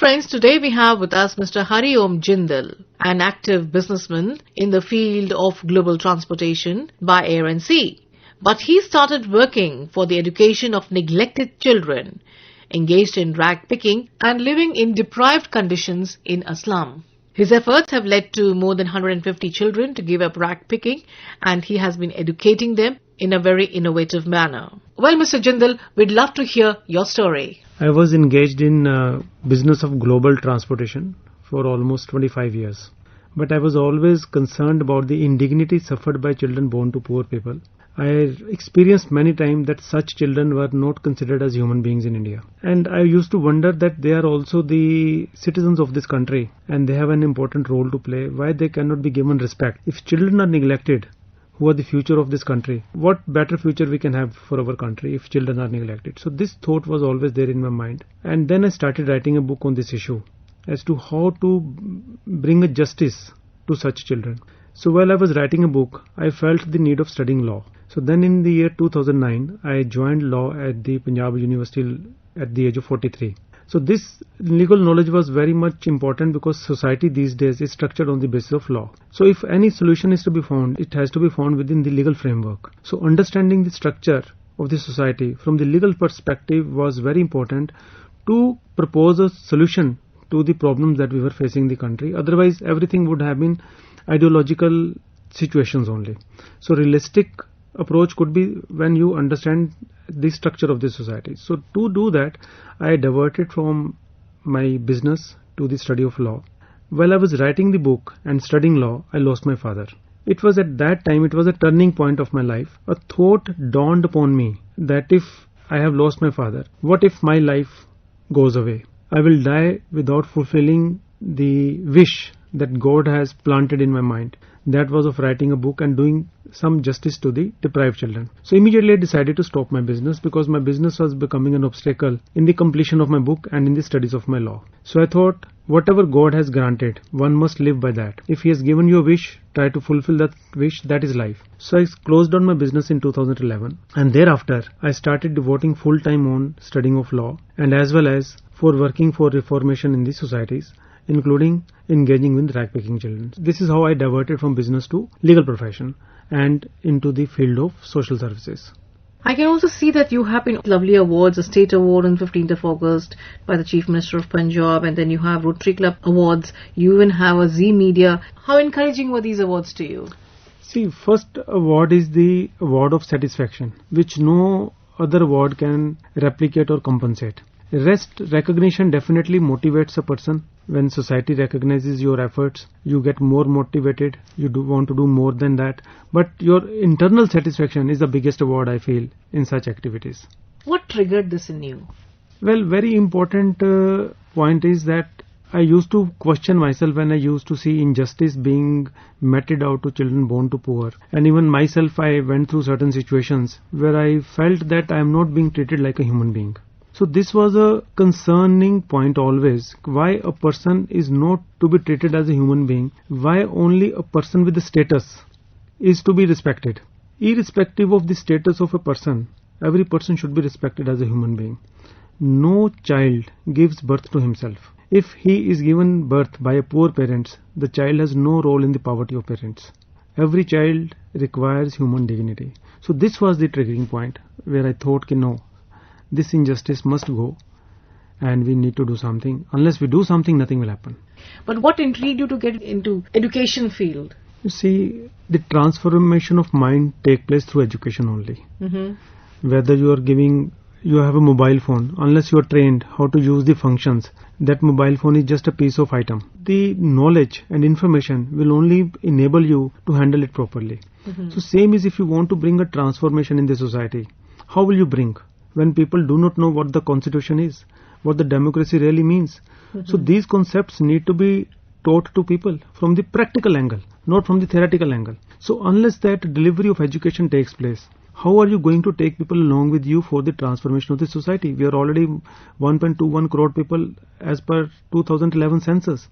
friends, today we have with us Mr. Hariom Jindal, an active businessman in the field of global transportation by air and sea. But he started working for the education of neglected children, engaged in rag picking and living in deprived conditions in a slum. His efforts have led to more than 150 children to give up rag picking, and he has been educating them in a very innovative manner. Well, Mr. Jindal, we'd love to hear your story. I was engaged in business of global transportation for almost 25 years. But I was always concerned about the indignity suffered by children born to poor people. I experienced many times that such children were not considered as human beings in India. And I used to wonder that they are also the citizens of this country and they have an important role to play. Why they cannot be given respect? If children are neglected, who are the future of this country, what better future we can have for our country if children are neglected? So this thought was always there in my mind. And then I started writing a book on this issue as to how to bring a justice to such children. So while I was writing a book, I felt the need of studying law. So then in the year 2009, I joined law at the Punjab University at the age of 43. So this legal knowledge was very much important because society these days is structured on the basis of law. So if any solution is to be found, it has to be found within the legal framework. So understanding the structure of the society from the legal perspective was very important to propose a solution to the problems that we were facing in the country. Otherwise, everything would have been ideological situations only. So realistic approach could be when you understand the structure of the society. So to do that, I diverted from my business to the study of law. While I was writing the book and studying law, I lost my father. It was at that time, it was a turning point of my life. A thought dawned upon me that if I have lost my father, what if my life goes away? I will die without fulfilling the wish that God has planted in my mind. That was of writing a book and doing some justice to the deprived children. So immediately I decided to stop my business because my business was becoming an obstacle in the completion of my book and in the studies of my law. So I thought, whatever God has granted, one must live by that. If He has given you a wish, try to fulfill that wish. That is life. So I closed down my business in 2011, and thereafter I started devoting full time on studying of law and as well as for working for reformation in the societies, including engaging with rag-picking children. This is how I diverted from business to legal profession and into the field of social services. I can also see that you have been lovely awards, a state award on 15th of August by the Chief Minister of Punjab, and then you have Rotary Club awards. You even have a Z Media. How encouraging were these awards to you? See, first award is the award of satisfaction, which no other award can replicate or compensate. Rest recognition definitely motivates a person. When society recognizes your efforts, you get more motivated, you want to do more than that. But your internal satisfaction is the biggest award I feel in such activities. What triggered this in you? Well, very important point is that I used to question myself when I used to see injustice being meted out to children born to poor. And even myself, I went through certain situations where I felt that I am not being treated like a human being. So this was a concerning point always. Why a person is not to be treated as a human being? Why only a person with a status is to be respected? Irrespective of the status of a person, every person should be respected as a human being. No child gives birth to himself. If he is given birth by a poor parents, the child has no role in the poverty of parents. Every child requires human dignity. So this was the triggering point where I thought, no, this injustice must go and we need to do something. Unless we do something, nothing will happen. But what intrigued you to get into education field? You see, the transformation of mind take place through education only. Whether you have a mobile phone, unless you are trained how to use the functions, that mobile phone is just a piece of item. The knowledge and information will only enable you to handle it properly. So same is if you want to bring a transformation in the society. How will you bring? When people do not know what the constitution is, what the democracy really means. So these concepts need to be taught to people from the practical angle, not from the theoretical angle. So unless that delivery of education takes place, how are you going to take people along with you for the transformation of the society? We are already 1.21 crore people as per 2011 census.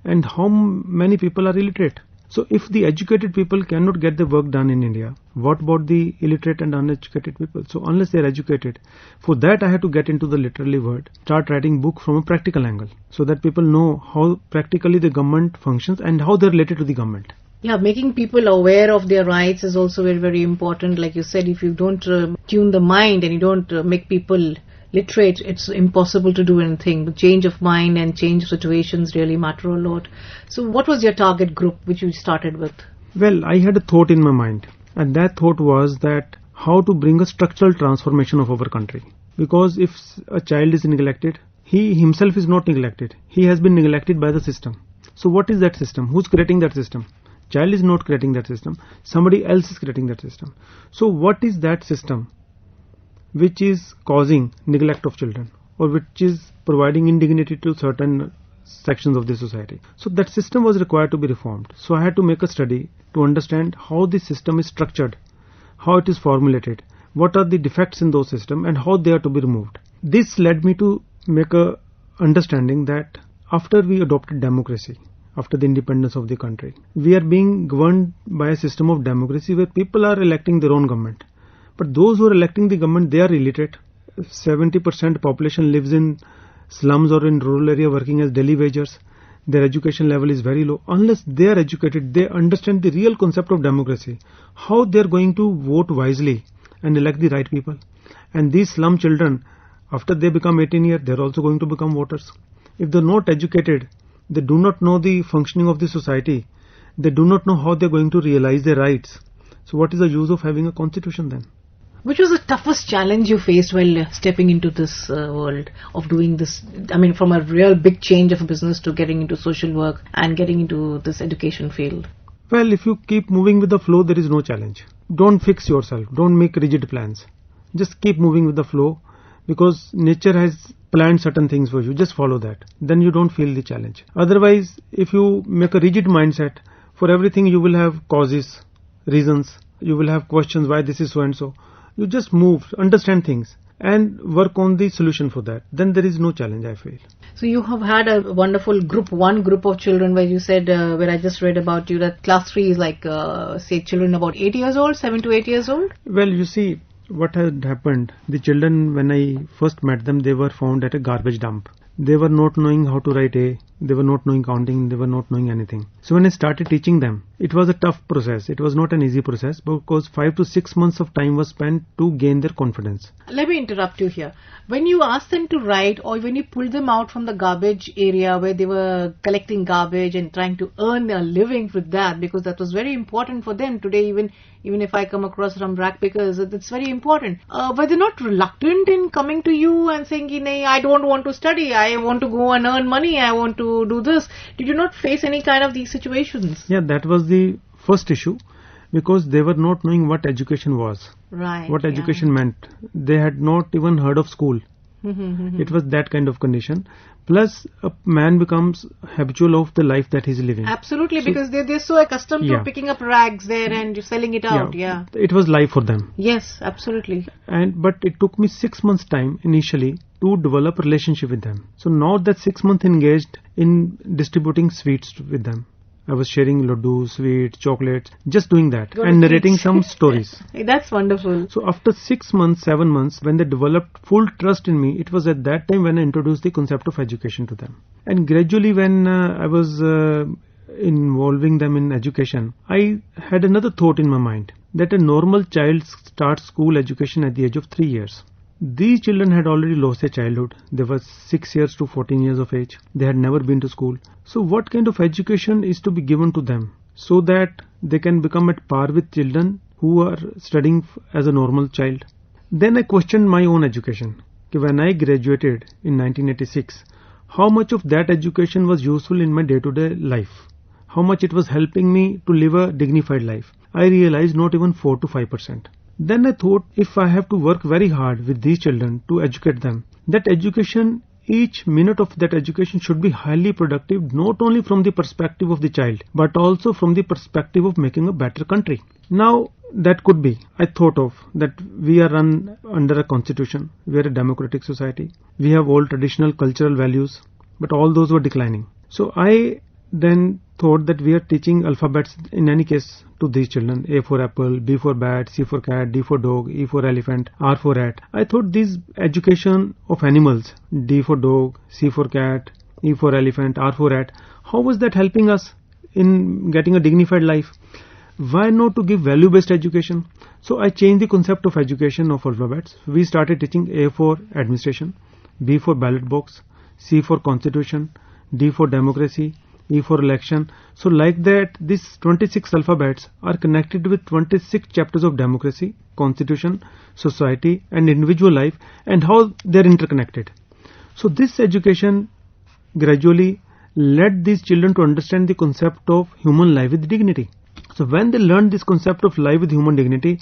And how many people are illiterate? So if the educated people cannot get the work done in India, what about the illiterate and uneducated people? So unless they are educated, for that I had to get into the literary word, start writing book from a practical angle, so that people know how practically the government functions and how they are related to the government. Yeah, making people aware of their rights is also very, very important. Like you said, if you don't tune the mind and you don't make people literate, it's impossible to do anything. The change of mind and change of situations really matter a lot. So what was your target group which you started with? Well, I had a thought in my mind, and that thought was that how to bring a structural transformation of our country. Because if a child is neglected, he himself is not neglected. He has been neglected by the system. So what is that system? Who's creating that system? Child is not creating that system. Somebody else is creating that system. So what is that system which is causing neglect of children, or which is providing indignity to certain sections of the society? So that system was required to be reformed. So I had to make a study to understand how the system is structured, how it is formulated, what are the defects in those systems, and how they are to be removed. This led me to make a understanding that after we adopted democracy, after the independence of the country, we are being governed by a system of democracy where people are electing their own government. But those who are electing the government, they are illiterate. 70% population lives in slums or in rural area working as daily wagers. Their education level is very low. Unless they are educated, they understand the real concept of democracy, how they are going to vote wisely and elect the right people. And these slum children, after they become 18 years, they are also going to become voters. If they are not educated, they do not know the functioning of the society. They do not know how they are going to realize their rights. So what is the use of having a constitution then? Which was the toughest challenge you faced while stepping into this world of doing this? I mean, from a real big change of business to getting into social work and getting into this education field. Well, if you keep moving with the flow, there is no challenge. Don't fix yourself. Don't make rigid plans. Just keep moving with the flow, because nature has planned certain things for you. Just follow that. Then you don't feel the challenge. Otherwise, if you make a rigid mindset, for everything you will have causes, reasons. You will have questions why this is so and so. You just move, understand things, and work on the solution for that. Then there is no challenge, I feel. So you have had a wonderful one group of children where you said, where I just read about you, that class 3 is like, say, children about 8 years old, 7 to 8 years old? Well, you see, what had happened, the children, when I first met them, they were found at a garbage dump. They were not knowing how to write A, they were not knowing counting, they were not knowing anything. So when I started teaching them, it was a tough process. It was not an easy process, because 5 to 6 months of time was spent to gain their confidence. Let me interrupt you here. When you asked them to write, or when you pulled them out from the garbage area where they were collecting garbage and trying to earn a living with that, because that was very important for them today, even if I come across some rag pickers, it's very important. Were they not reluctant in coming to you and saying, "Nay, I don't want to study, I want to go and earn money, I want to do this"? Did you not face any kind of these situations? Yeah, that was the first issue, because they were not knowing what education was. Right. What education meant. They had not even heard of school. It was that kind of condition. Plus, a man becomes habitual of the life that he's living. Absolutely, because they're so accustomed to picking up rags there and selling it out. Yeah. It was life for them. Yes, absolutely. But it took me 6 months time initially to develop a relationship with them. So now that 6 months engaged in distributing sweets with them. I was sharing laddu, sweets, chocolates, just doing that and narrating some stories. That's wonderful. So after 6 months, 7 months, when they developed full trust in me, it was at that time when I introduced the concept of education to them. And gradually when I was involving them in education, I had another thought in my mind, that a normal child starts school education at the age of 3 years. These children had already lost their childhood. They were 6 years to 14 years of age. They had never been to school. So what kind of education is to be given to them so that they can become at par with children who are studying as a normal child? Then I questioned my own education. When I graduated in 1986, how much of that education was useful in my day-to-day life? How much it was helping me to live a dignified life? I realized not even 4 to 5%. Then I thought, if I have to work very hard with these children to educate them, that education, each minute of that education should be highly productive, not only from the perspective of the child, but also from the perspective of making a better country. Now, that could be, I thought of, that we are run under a constitution, we are a democratic society, we have all traditional cultural values, but all those were declining. So I then thought that we are teaching alphabets in any case to these children. A for apple, B for bat, C for cat, D for dog, E for elephant, R for rat. I thought this education of animals, D for dog, C for cat, E for elephant, R for rat, how was that helping us in getting a dignified life? Why not to give value-based education? So I changed the concept of education of alphabets. We started teaching A for administration, B for ballot box, C for constitution, D for democracy, E for election. So like that, these 26 alphabets are connected with 26 chapters of democracy, constitution, society and individual life, and how they are interconnected. So this education gradually led these children to understand the concept of human life with dignity. So when they learned this concept of life with human dignity,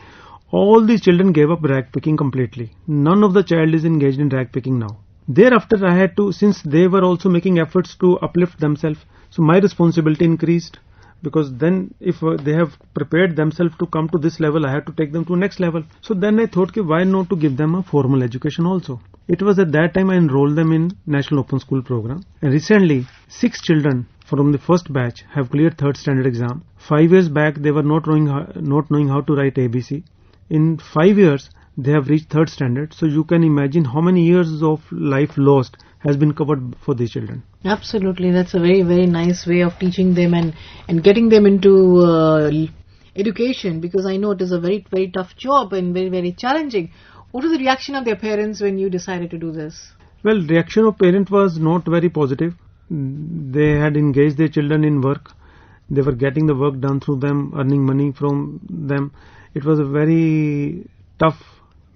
all these children gave up rag picking completely. None of the child is engaged in rag picking now. Thereafter I had to, since they were also making efforts to uplift themselves, so my responsibility increased, because then if they have prepared themselves to come to this level, I had to take them to next level. So then I thought, why not to give them a formal education also. It was at that time I enrolled them in National Open School program, and recently 6 children from the first batch have cleared 3rd standard exam. 5 years back they were not knowing how to write ABC. In 5 years they have reached 3rd standard. So you can imagine how many years of life lost has been covered for these children. Absolutely, that's a very, very nice way of teaching them and getting them into education, because I know it is a very, very tough job and very, very challenging. What was the reaction of their parents when you decided to do this? Well, reaction of parent was not very positive. They had engaged their children in work. They were getting the work done through them, earning money from them. It was a very tough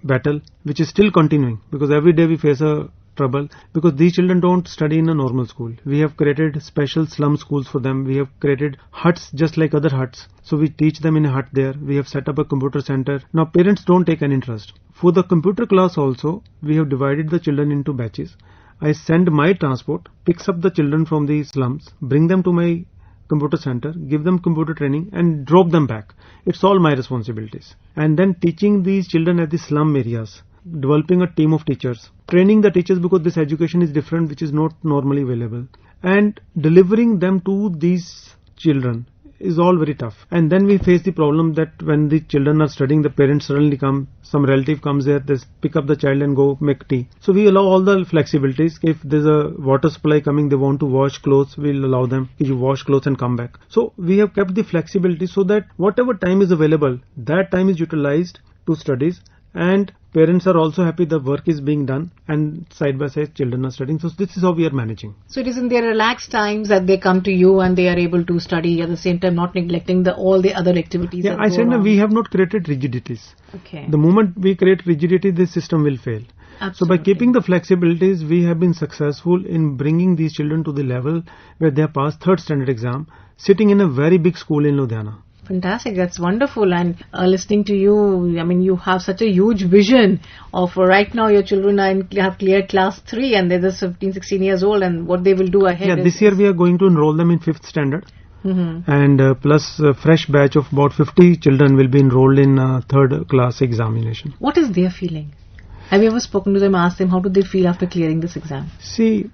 battle, which is still continuing, because every day we face a trouble, because these children don't study in a normal school. We have created special slum schools for them. We have created huts just like other huts. So we teach them in a hut there. We have set up a computer center. Now parents don't take an interest. For the computer class also, we have divided the children into batches. I send my transport, picks up the children from the slums, bring them to my computer center, give them computer training and drop them back. It's all my responsibilities. And then teaching these children at the slum areas, developing a team of teachers, training the teachers, because this education is different, which is not normally available, and delivering them to these children is all very tough. And then we face the problem that when the children are studying, the parents suddenly come, some relative comes there, they pick up the child and go make tea. So we allow all the flexibilities. If there's a water supply coming, they want to wash clothes, we'll allow them. You wash clothes and come back. So we have kept the flexibility so that whatever time is available, that time is utilized to studies, and parents are also happy the work is being done, and side by side children are studying. So this is how we are managing. So it is in their relaxed times that they come to you and they are able to study, at the same time not neglecting all the other activities. Yeah, I said that we have not created rigidities. Okay. The moment we create rigidity, this system will fail. Absolutely. So by keeping the flexibilities, we have been successful in bringing these children to the level where they have passed 3rd standard exam, sitting in a very big school in Ludhiana. Fantastic, that's wonderful. And listening to you, I mean, you have such a huge vision of right now your children have cleared class 3 and they're just 15, 16 years old, and what they will do ahead. Yeah, this year we are going to enroll them in 5th standard. And plus a fresh batch of about 50 children will be enrolled in 3rd class examination. What is their feeling? Have you ever spoken to them, asked them how do they feel after clearing this exam? See,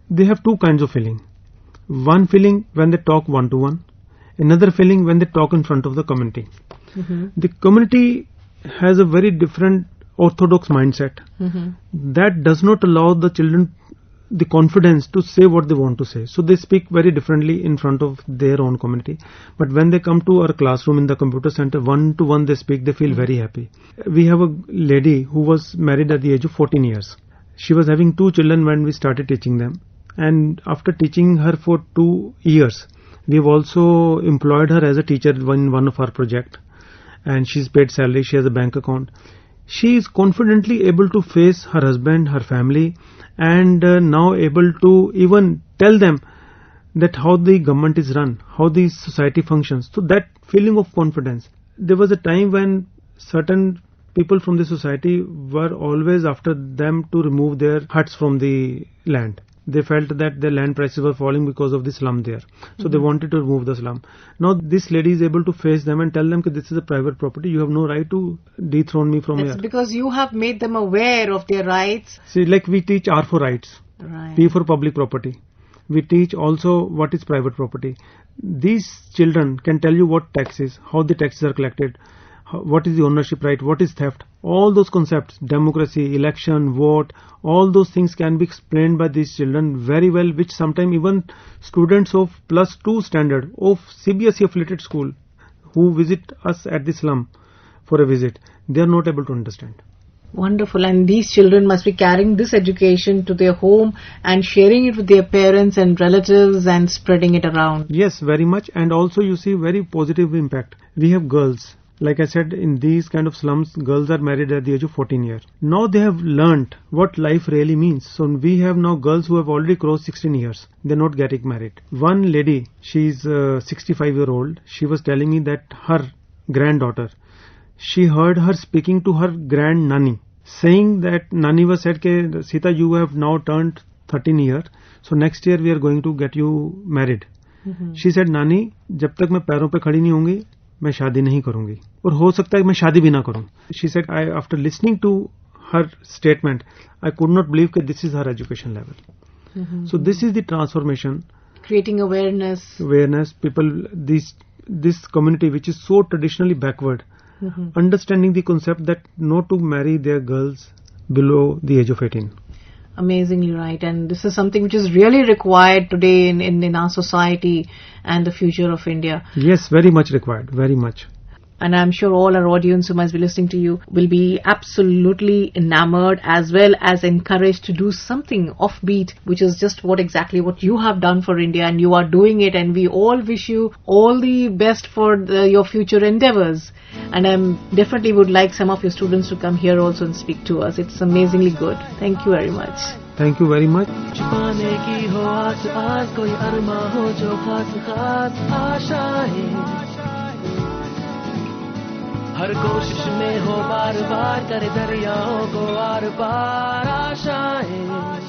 they have 2 kinds of feeling. One feeling when they talk one-to-one. Another feeling when they talk in front of the community. The community has a very different orthodox mindset that does not allow the children the confidence to say what they want to say. So they speak very differently in front of their own community. But when they come to our classroom in the computer center, one-to-one they speak, they feel very happy. We have a lady who was married at the age of 14 years. She was having 2 children when we started teaching them. And after teaching her for 2 years, we have also employed her as a teacher in one of our projects, and she's paid salary, she has a bank account. She is confidently able to face her husband, her family, and now able to even tell them that how the government is run, how the society functions. So that feeling of confidence. There was a time when certain people from the society were always after them to remove their huts from the land. They felt that their land prices were falling because of the slum there. So they wanted to remove the slum. Now this lady is able to face them and tell them that this is a private property. You have no right to dethrone me from here. That's because you have made them aware of their rights. See, like we teach R for rights, Right. P for public property. We teach also what is private property. These children can tell you what tax is, how the taxes are collected, what is the ownership right, what is theft. All those concepts, democracy, election, vote, all those things can be explained by these children very well, which sometimes even students of +2 standard of CBSE affiliated school who visit us at the slum for a visit, they are not able to understand. Wonderful. And these children must be carrying this education to their home and sharing it with their parents and relatives and spreading it around. Yes, very much. And also you see very positive impact. We have girls. Like I said, in these kind of slums, girls are married at the age of 14 years. Now they have learnt what life really means. So we have now girls who have already crossed 16 years. They're not getting married. One lady, she's 65-year-old. She was telling me that her granddaughter, she heard her speaking to her grand nanny, saying that nanny was said, "Ke Sita, you have now turned 13 years, so next year we are going to get you married." She said, "Nani, जब तक मैं पैरों पे खड़ी नहीं होंगी, मैं शादी नहीं करूंगी, और हो सकता है मैं शादी भी ना करूं." She said, after listening to her statement, I could not believe that this is her education level. So this is the transformation. Creating awareness. People, this community which is so traditionally backward, understanding the concept that not to marry their girls below the age of 18. Amazingly right. And this is something which is really required today in our society and the future of India. Yes, very much required, very much. And I'm sure all our audience who must be listening to you will be absolutely enamored as well as encouraged to do something offbeat, which is just exactly what you have done for India, and you are doing it, and we all wish you all the best for your future endeavors. And I definitely would like some of your students to come here also and speak to us. It's amazingly good. Thank you very much. Thank you very much. हर कोशिश में हो बार बार करे दरियाओं को are पार आशाएं